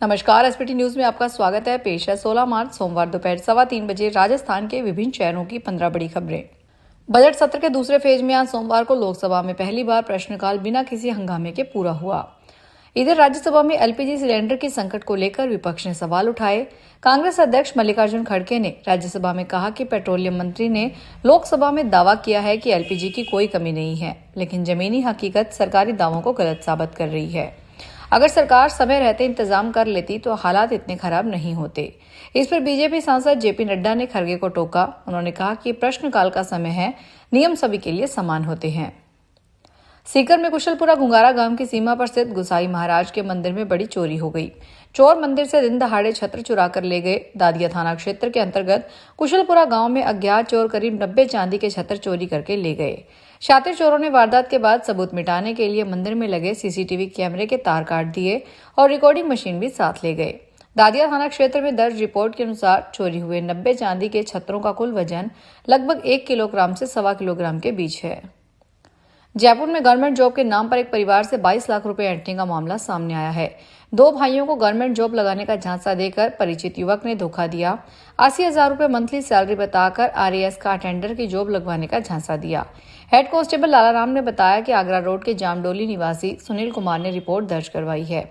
नमस्कार, SPT news में आपका स्वागत है। पेश है 16 मार्च सोमवार दोपहर 3:15 बजे राजस्थान के विभिन्न शहरों की 15 बड़ी खबरें। बजट सत्र के दूसरे फेज में आज सोमवार को लोकसभा में पहली बार प्रश्नकाल बिना किसी हंगामे के पूरा हुआ। इधर राज्यसभा में एलपीजी सिलेंडर के संकट को लेकर विपक्ष ने सवाल उठाए। कांग्रेस अध्यक्ष मल्लिकार्जुन खड़गे ने राज्यसभा में कहा कि पेट्रोलियम मंत्री ने लोकसभा में दावा किया है कि एलपीजी की कोई कमी नहीं है, लेकिन जमीनी हकीकत सरकारी दावों को गलत साबित कर रही है। अगर सरकार समय रहते इंतजाम कर लेती तो हालात इतने खराब नहीं होते। इस पर बीजेपी सांसद जेपी नड्डा ने खड़गे को टोका। उन्होंने कहा कि प्रश्नकाल का समय है, नियम सभी के लिए समान होते हैं। सीकर में कुशलपुरा गुंगारा गांव की सीमा पर स्थित गुसाई महाराज के मंदिर में बड़ी चोरी हो गई। चोर मंदिर से दिन दहाड़े छत्र चुरा कर ले गए। दादिया थाना क्षेत्र के अंतर्गत कुशलपुरा गांव में अज्ञात चोर करीब 90 चांदी के छत्र चोरी करके ले गए। शातिर चोरों ने वारदात के बाद सबूत मिटाने के लिए मंदिर में लगे सीसीटीवी कैमरे के तार काट दिए और रिकॉर्डिंग मशीन भी साथ ले गए। दादिया थाना क्षेत्र में दर्ज रिपोर्ट के अनुसार चोरी हुए 90 चांदी के छत्रों का कुल वजन लगभग 1 किलोग्राम से 1.25 किलोग्राम के बीच है। जयपुर में गवर्नमेंट जॉब के नाम पर एक परिवार से 22 लाख रुपए ऐंठने का मामला सामने आया है। 2 भाइयों को गवर्नमेंट जॉब लगाने का झांसा देकर परिचित युवक ने धोखा दिया। 80,000 रुपए मंथली सैलरी बताकर आरएएस का अटेंडर की जॉब लगवाने का झांसा दिया। हेड कांस्टेबल लालाराम ने बताया कि आगरा रोड के जामडोली निवासी सुनील कुमार ने रिपोर्ट दर्ज करवाई है।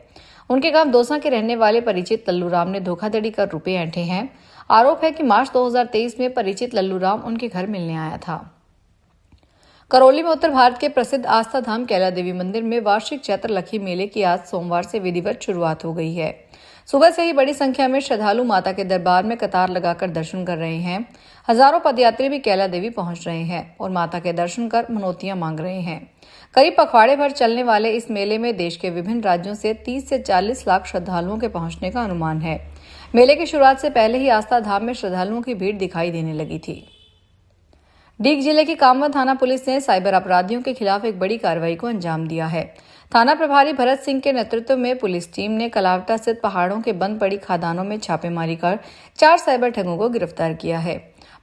उनके गांव दौसा के रहने वाले परिचित लल्लू राम ने धोखाधड़ी कर रुपए ऐंठे हैं। आरोप है कि मार्च 2023 में परिचित लल्लू राम उनके घर मिलने आया था। करौली में उत्तर भारत के प्रसिद्ध आस्था धाम कैला देवी मंदिर में वार्षिक चैत्र लखी मेले की आज सोमवार से विधिवत शुरुआत हो गई है। सुबह से ही बड़ी संख्या में श्रद्धालु माता के दरबार में कतार लगाकर दर्शन कर रहे हैं। हजारों पदयात्री भी कैला देवी पहुंच रहे हैं और माता के दर्शन कर मनौतियां मांग रहे हैं। करीब पखवाड़े भर चलने वाले इस मेले में देश के विभिन्न राज्यों से 30 से 40 लाख श्रद्धालुओं के पहुंचने का अनुमान है। मेले की शुरुआत से पहले ही आस्था धाम में श्रद्धालुओं की भीड़ दिखाई देने लगी थी। डीग जिले की कामवा थाना पुलिस ने साइबर अपराधियों के खिलाफ एक बड़ी कार्रवाई को अंजाम दिया है। थाना प्रभारी भरत सिंह के नेतृत्व में पुलिस टीम ने कलावटा स्थित पहाड़ों के बंद पड़ी खदानों में छापेमारी कर 4 साइबर ठगों को गिरफ्तार किया है।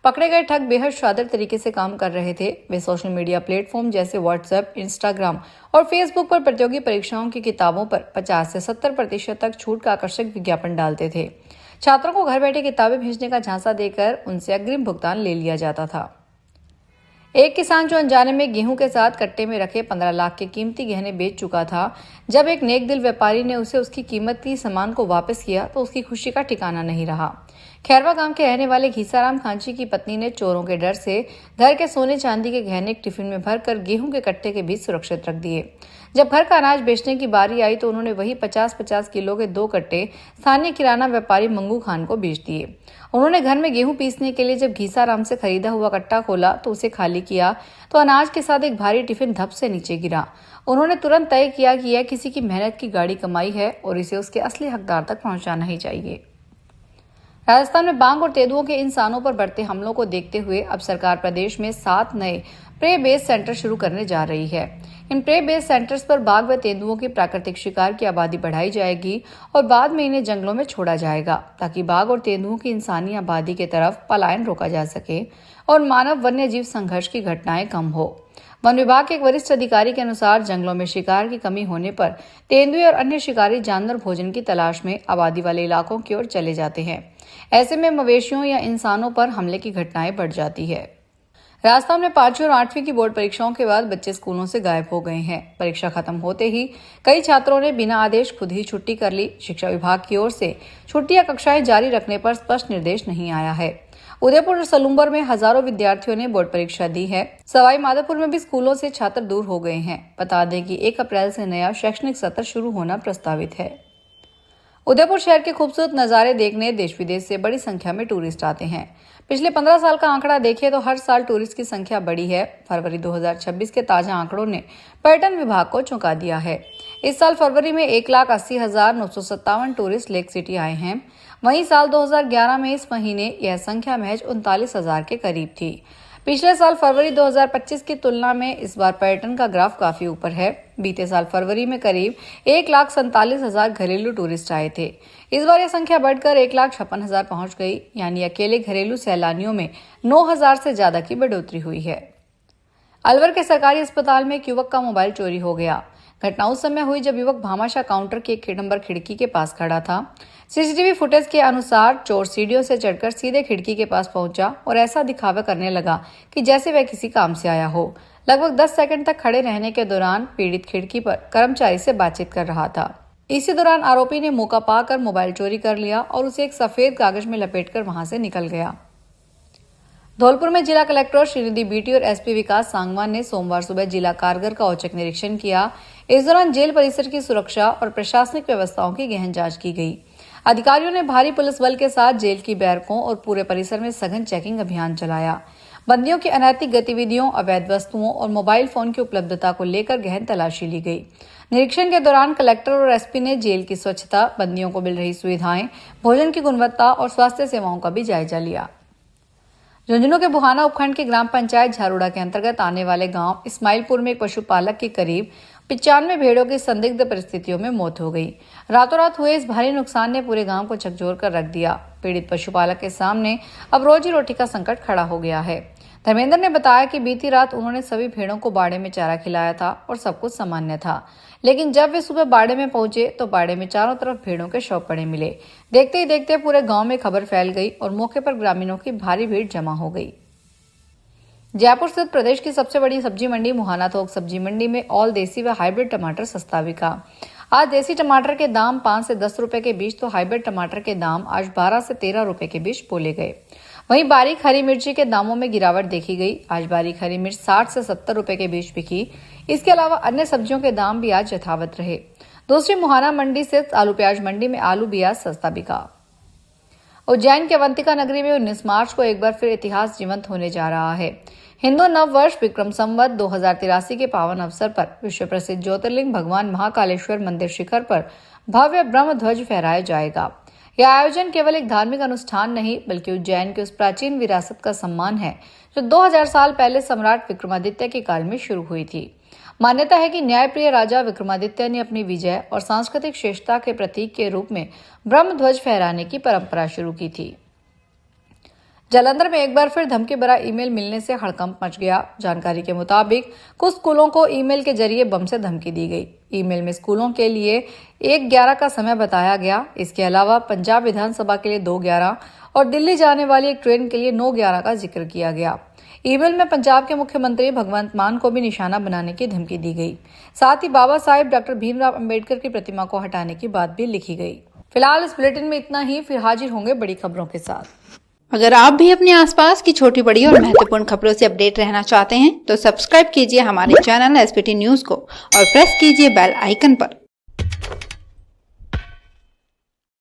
पकड़े गए ठग बेहद शातिर तरीके से काम कर रहे थे। वे सोशल मीडिया प्लेटफॉर्म जैसे व्हाट्सएप, इंस्टाग्राम और फेसबुक पर प्रतियोगी परीक्षाओं की किताबों पर 50 से 70% तक छूट का आकर्षक विज्ञापन डालते थे। छात्रों को घर बैठे किताबें भेजने का झांसा देकर उनसे अग्रिम भुगतान ले लिया जाता था। एक किसान जो अनजाने में गेहूं के साथ कट्टे में रखे 15 लाख के कीमती गहने बेच चुका था, जब एक नेक दिल व्यापारी ने उसे उसकी कीमती सामान को वापस किया तो उसकी खुशी का ठिकाना नहीं रहा। खैरवा गांव के रहने वाले घीसाराम खांची की पत्नी ने चोरों के डर से घर के सोने चांदी के गहने एक टिफिन में भरकर गेहूं के कट्टे के बीच सुरक्षित रख दिए। जब घर का अनाज बेचने की बारी आई तो उन्होंने वही 50-50 किलो के 2 कट्टे स्थानीय किराना व्यापारी मंगू खान को बेच दिए। उन्होंने घर में गेहूं पीसने के लिए जब घीसाराम से खरीदा हुआ कट्टा खोला तो उसे खाली किया तो अनाज के साथ एक भारी टिफिन धप से नीचे गिरा। उन्होंने तुरंत तय किया कि यह किसी की मेहनत की गाड़ी कमाई है और इसे उसके असली हकदार तक पहुंचाना ही चाहिए। राजस्थान में बाघ और तेंदुओं के इंसानों पर बढ़ते हमलों को देखते हुए अब सरकार प्रदेश में 7 नए प्रे बेस सेंटर शुरू करने जा रही है। इन प्रे बेस सेंटर्स पर बाघ व तेंदुओं की प्राकृतिक शिकार की आबादी बढ़ाई जाएगी और बाद में इन्हें जंगलों में छोड़ा जाएगा ताकि बाघ और तेंदुओं की इंसानी आबादी की तरफ पलायन रोका जा सके और मानव वन्य जीव संघर्ष की घटनाएं कम हो। वन विभाग के एक वरिष्ठ अधिकारी के अनुसार जंगलों में शिकार की कमी होने पर तेंदुए और अन्य शिकारी जानवर भोजन की तलाश में आबादी वाले इलाकों की ओर चले जाते हैं। ऐसे में मवेशियों या इंसानों पर हमले की घटनाएं बढ़ जाती है। राजस्थान में 5वीं और 8वीं की बोर्ड परीक्षाओं के बाद बच्चे स्कूलों से गायब हो गए हैं। परीक्षा खत्म होते ही कई छात्रों ने बिना आदेश खुद ही छुट्टी कर ली। शिक्षा विभाग की ओर से छुट्टी या कक्षाएं जारी रखने पर स्पष्ट निर्देश नहीं आया है। उदयपुर और सलूम्बर में हजारों विद्यार्थियों ने बोर्ड परीक्षा दी है। सवाई माधोपुर में भी स्कूलों से छात्र दूर हो गए हैं। बता दें कि 1 अप्रैल से नया शैक्षणिक सत्र शुरू होना प्रस्तावित है। उदयपुर शहर के खूबसूरत नजारे देखने देश विदेश से बड़ी संख्या में टूरिस्ट आते हैं। पिछले 15 साल का आंकड़ा देखें तो हर साल टूरिस्ट की संख्या बढ़ी है। फरवरी 2026 के ताजा आंकड़ों ने पर्यटन विभाग को चौंका दिया है। इस साल फरवरी में 1,80,957 टूरिस्ट लेक सिटी आए हैं। वहीं साल 2011 में इस महीने यह संख्या महज 39,000 के करीब थी। पिछले साल फरवरी 2025 की तुलना में इस बार पर्यटन का ग्राफ काफी ऊपर है। बीते साल फरवरी में करीब 1,47,000 घरेलू टूरिस्ट आए थे। इस बार यह संख्या बढ़कर 1,56,000 पहुंच गई, यानी अकेले घरेलू सैलानियों में 9,000 से ज्यादा की बढ़ोतरी हुई है। अलवर के सरकारी अस्पताल में एक युवक का मोबाइल चोरी हो गया। घटना उस समय हुई जब युवक भामाशाह काउंटर की 1 नंबर खिड़की के पास खड़ा था। सीसीटीवी फुटेज के अनुसार चोर सीढ़ियों से चढ़कर सीधे खिड़की के पास पहुंचा और ऐसा दिखावा करने लगा कि जैसे वह किसी काम से आया हो। लगभग 10 सेकंड तक खड़े रहने के दौरान पीड़ित खिड़की पर कर्मचारी से बातचीत कर रहा था। इसी दौरान आरोपी ने मौका पाकर मोबाइल चोरी कर लिया और उसे एक सफेद कागज में लपेटकर वहां से निकल गया। धौलपुर में जिला कलेक्टर श्रीनिधि बीटी और एसपी विकास सांगवान ने सोमवार सुबह जिला कारागार का औचक निरीक्षण किया। इस दौरान जेल परिसर की सुरक्षा और प्रशासनिक व्यवस्थाओं की गहन जांच की गई। अधिकारियों ने भारी पुलिस बल के साथ जेल की बैरकों और पूरे परिसर में सघन चेकिंग अभियान चलाया। बंदियों की अनैतिक गतिविधियों, अवैध वस्तुओं और मोबाइल फोन की उपलब्धता को लेकर गहन तलाशी ली गई। निरीक्षण के दौरान कलेक्टर और एसपी ने जेल की स्वच्छता, बंदियों को मिल रही सुविधाएं, भोजन की गुणवत्ता और स्वास्थ्य सेवाओं का भी जायजा लिया। झुंझुनू के बुहाना उपखंड की ग्राम पंचायत झारूड़ा के अंतर्गत आने वाले गांव इस्माइलपुर में एक पशुपालक की करीब 95 भेड़ों की संदिग्ध परिस्थितियों में मौत हो गई। रातों रात हुए इस भारी नुकसान ने पूरे गांव को झकझोर कर रख दिया। पीड़ित पशुपालक के सामने अब रोजी रोटी का संकट खड़ा हो गया है। धर्मेंद्र ने बताया कि बीती रात उन्होंने सभी भेड़ों को बाड़े में चारा खिलाया था और सब कुछ सामान्य था, लेकिन जब वे सुबह बाड़े में पहुंचे तो बाड़े में चारों तरफ भेड़ों के शव पड़े मिले। देखते ही देखते पूरे गांव में खबर फैल गई और मौके पर ग्रामीणों की भारी भीड़ जमा हो गई। जयपुर स्थित प्रदेश की सबसे बड़ी सब्जी मंडी मुहाना थोक सब्जी मंडी में ऑल देसी व हाइब्रिड टमाटर सस्ता बिका। आज देसी टमाटर के दाम 5 से 10 रुपए के बीच तो हाइब्रिड टमाटर के दाम आज 12 से 13 रुपए के बीच बोले गए। वहीं बारीक हरी मिर्ची के दामों में गिरावट देखी गई। आज बारीक हरी मिर्च 60 से 70 रुपए के बीच बिकी। इसके अलावा अन्य सब्जियों के दाम भी आज यथावत रहे। दूसरी मुहाना मंडी से आलू प्याज मंडी में आलू भी आज सस्ता बिका। उज्जैन के अवंतिका नगरी में 19 मार्च को एक बार फिर इतिहास जीवंत होने जा रहा है। हिंदू नव वर्ष विक्रम संवत 2083 के पावन अवसर पर विश्व प्रसिद्ध ज्योतिर्लिंग भगवान महाकालेश्वर मंदिर शिखर पर भव्य ब्रह्म ध्वज फहराया जाएगा। यह आयोजन केवल एक धार्मिक अनुष्ठान नहीं बल्कि उज्जैन की उस प्राचीन विरासत का सम्मान है जो 2000 साल पहले सम्राट विक्रमादित्य के काल में शुरू हुई थी। मान्यता है कि न्यायप्रिय राजा विक्रमादित्य ने अपनी विजय और सांस्कृतिक श्रेष्ठता के प्रतीक के रूप में ब्रह्म ध्वज फहराने की परंपरा शुरू की थी। जालंधर में एक बार फिर धमकी भरा ईमेल मिलने से हड़कंप मच गया। जानकारी के मुताबिक कुछ स्कूलों को ईमेल के जरिए बम से धमकी दी गई। ईमेल में स्कूलों के लिए 1:11 का समय बताया गया। इसके अलावा पंजाब विधानसभा के लिए 2:11 और दिल्ली जाने वाली एक ट्रेन के लिए 9:11 का जिक्र किया गया। ईमेल में पंजाब के मुख्यमंत्री भगवंत मान को भी निशाना बनाने की धमकी दी गई। साथ ही बाबा साहेब डॉक्टर भीमराव अंबेडकर की प्रतिमा को हटाने की बात भी लिखी गई। फिलहाल इस बुलेटिन में इतना ही। फिर हाजिर होंगे बड़ी खबरों के साथ। अगर आप भी अपने आसपास की छोटी बड़ी और महत्वपूर्ण खबरों से अपडेट रहना चाहते हैं तो सब्सक्राइब कीजिए हमारे चैनल एसपीटी न्यूज को और प्रेस कीजिए बेल आइकन पर।